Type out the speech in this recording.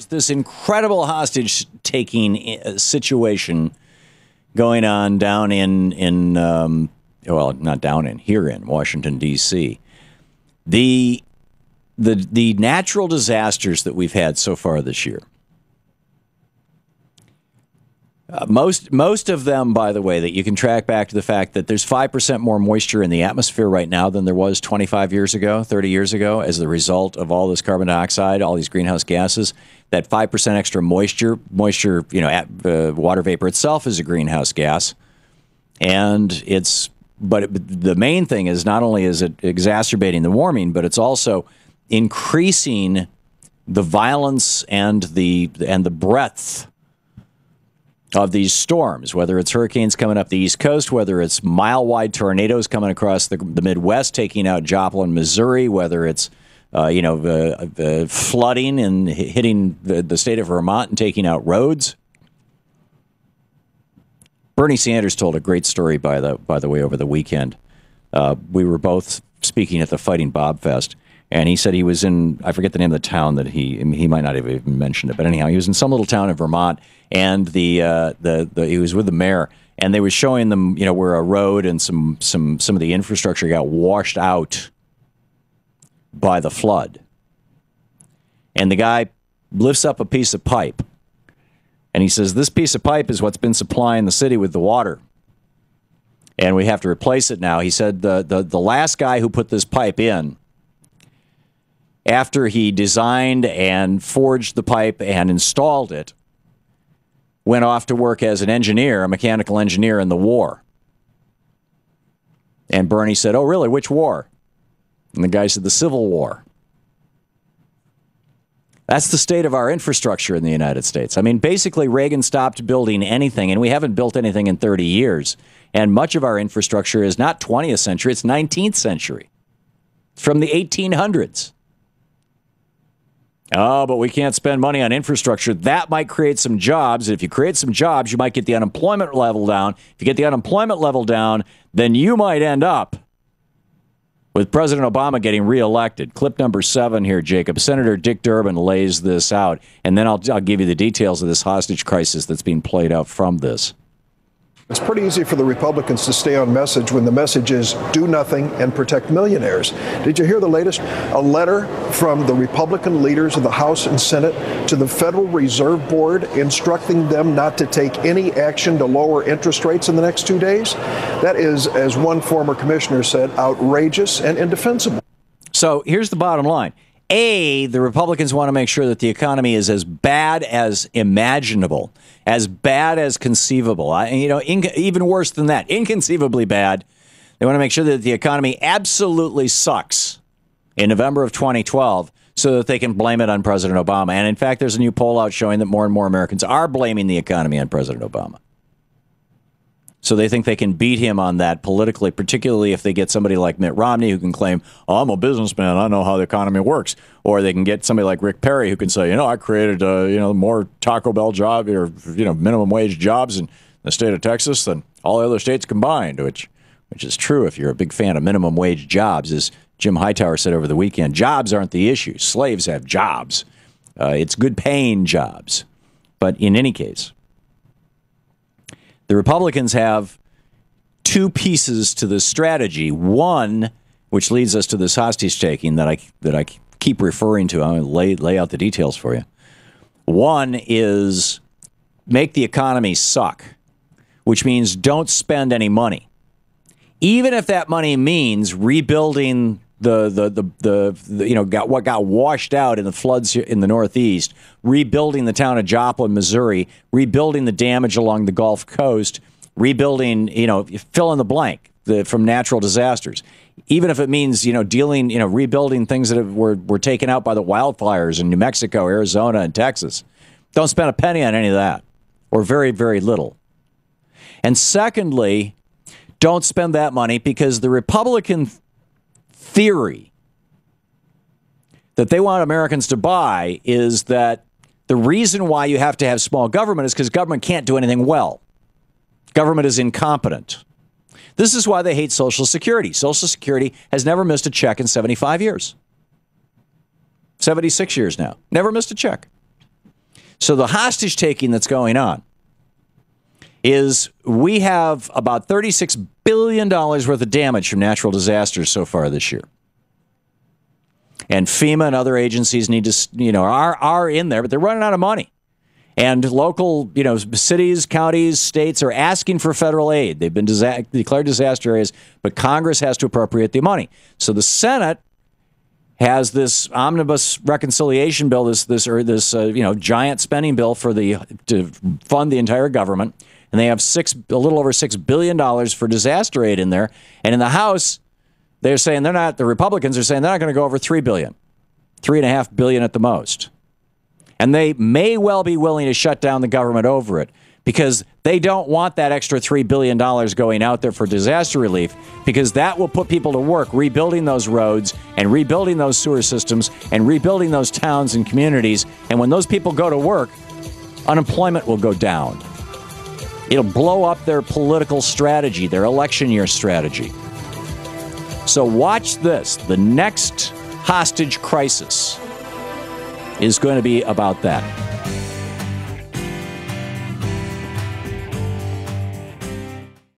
this incredible hostage-taking situation going on down well, not down in, here in Washington, D.C. The natural disasters that we've had so far this year, most of them, by the way, that you can track back to the fact that there's 5% more moisture in the atmosphere right now than there was 25 years ago, 30 years ago, as the result of all this carbon dioxide, all these greenhouse gases. That 5% extra moisture, water vapor itself is a greenhouse gas. And but the main thing is not only is it exacerbating the warming, but it's also increasing the violence and the breadth of these storms, whether it's hurricanes coming up the East Coast, whether it's mile-wide tornadoes coming across the Midwest, taking out Joplin, Missouri, whether it's flooding and hitting the state of Vermont and taking out roads. Bernie Sanders told a great story, by the way, over the weekend. We were both speaking at the Fighting Bob Fest, and he said he was in, I forget the name of the town that he might not have even mentioned it, but anyhow, he was in some little town in Vermont, and he was with the mayor, and they were showing them, where a road and some of the infrastructure got washed out by the flood. And the guy lifts up a piece of pipe, and he says, this piece of pipe is what's been supplying the city with the water, and we have to replace it now. He said the last guy who put this pipe in, after he designed and forged the pipe and installed it, went off to work as an engineer, a mechanical engineer in the war. And Bernie said, oh, really? Which war? And the guy said, the Civil War. That's the state of our infrastructure in the United States. I mean, basically, Reagan stopped building anything, and we haven't built anything in 30 years. And much of our infrastructure is not 20th century, it's 19th century. It's from the 1800s. Oh, but we can't spend money on infrastructure. That might create some jobs. And if you create some jobs, you might get the unemployment level down. If you get the unemployment level down, then you might end up with President Obama getting reelected. Clip number 7 here, Jacob. Senator Dick Durbin lays this out. And then I'll give you the details of this hostage crisis that's being played out from this. It's pretty easy for the Republicans to stay on message when the message is do nothing and protect millionaires. Did you hear the latest? A letter from the Republican leaders of the House and Senate to the Federal Reserve Board instructing them not to take any action to lower interest rates in the next 2 days. That is, as one former commissioner said, outrageous and indefensible. So here's the bottom line. A, the Republicans want to make sure that the economy is as bad as imaginable, as bad as conceivable. Even worse than that, inconceivably bad. They want to make sure that the economy absolutely sucks in November of 2012 so that they can blame it on President Obama. And in fact, there's a new poll out showing that more and more Americans are blaming the economy on President Obama. So they think they can beat him on that politically, particularly if they get somebody like Mitt Romney who can claim, oh, I'm a businessman, I know how the economy works. Or they can get somebody like Rick Perry who can say, I created, more Taco Bell job or, minimum wage jobs in the state of Texas than all the other states combined, which is true if you're a big fan of minimum wage jobs. As Jim Hightower said over the weekend, jobs aren't the issue. Slaves have jobs. It's good paying jobs. But in any case, the Republicans have two pieces to this strategy. One, which leads us to this hostage taking that I keep referring to. I'm going to lay out the details for you. One is make the economy suck, which means don't spend any money, even if that money means rebuilding what got washed out in the floods in the Northeast, rebuilding the town of Joplin, Missouri, rebuilding the damage along the Gulf Coast, rebuilding, fill in the blank from natural disasters. Even if it means, rebuilding things that were taken out by the wildfires in New Mexico, Arizona, and Texas. Don't spend a penny on any of that, or very, very little. And secondly, don't spend that money because the Republican theory that they want Americans to buy is that the reason why you have to have small government is because government can't do anything well. Government is incompetent. This is why they hate Social Security. Social Security has never missed a check in 75 years. 76 years now. Never missed a check. So the hostage taking that's going on is we have about $36 billion worth of damage from natural disasters so far this year. And FEMA and other agencies need to, are in there, but they're running out of money. And local, cities, counties, states are asking for federal aid. They've been declared disaster areas, but Congress has to appropriate the money. So the Senate has this omnibus reconciliation bill, this giant spending bill to fund the entire government, and they have a little over $6 billion for disaster aid in there. And in the House, they're saying the Republicans are saying they're not going to go over $3 billion, $3.5 billion at the most. And they may well be willing to shut down the government over it because they don't want that extra $3 billion going out there for disaster relief, because that will put people to work rebuilding those roads and rebuilding those sewer systems and rebuilding those towns and communities. And when those people go to work, unemployment will go down. It'll blow up their political strategy, their election year strategy. So watch this. The next hostage crisis is going to be about that.